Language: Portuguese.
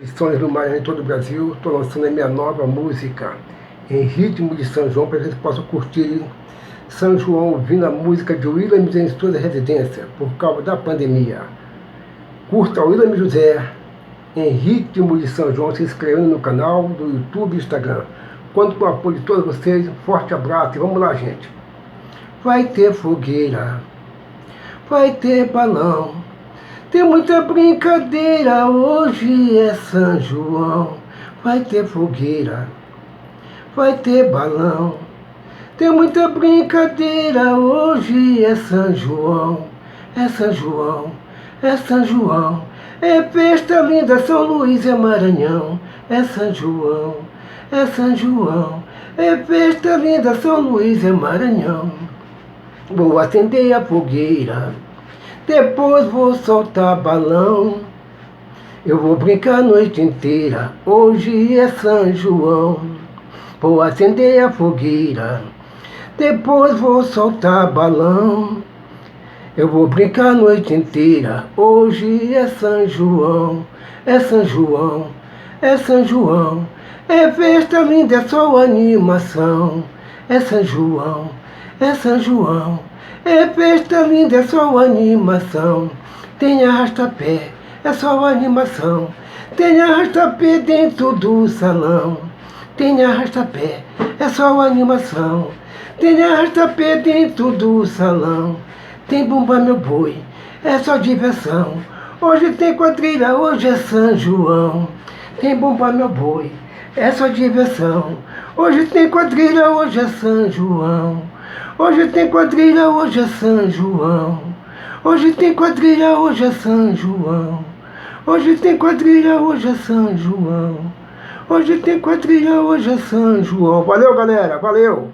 Edições do Maranhão em todo o Brasil, estou lançando a minha nova música em ritmo de São João, para que vocês possam curtir São João ouvindo a música de Williams em sua residência, por causa da pandemia. Curta Williams José em ritmo de São João, se inscrevendo no canal do YouTube e Instagram. Conto com o apoio de todos vocês, um forte abraço e vamos lá, gente. Vai ter fogueira, vai ter balão, tem muita brincadeira, hoje é São João. Vai ter fogueira, vai ter balão, tem muita brincadeira, hoje é São João. É São João, é São João, é festa linda, São Luís é Maranhão. É São João, é São João, é festa linda, São Luís é Maranhão. Vou acender a fogueira, depois vou soltar balão. Eu vou brincar a noite inteira, hoje é São João. Vou acender a fogueira, depois vou soltar balão. Eu vou brincar a noite inteira, hoje é São João. É São João, é São João, é festa linda, é só animação. É São João, é São João, é festa linda, é só animação. Tem arrasta-pé, é só animação. Tem arrasta-pé dentro do salão. Tem arrasta-pé, é só animação. Tem arrasta-pé dentro do salão. Tem bumba meu boi, é só diversão. Hoje tem quadrilha, hoje é São João. Tem bumba meu boi, é só diversão. Hoje tem quadrilha, hoje é São João. Hoje tem quadrilha, hoje é São João. Hoje tem quadrilha, hoje é São João. Hoje tem quadrilha, hoje é São João. Hoje tem quadrilha, hoje é São João. Valeu, galera, valeu!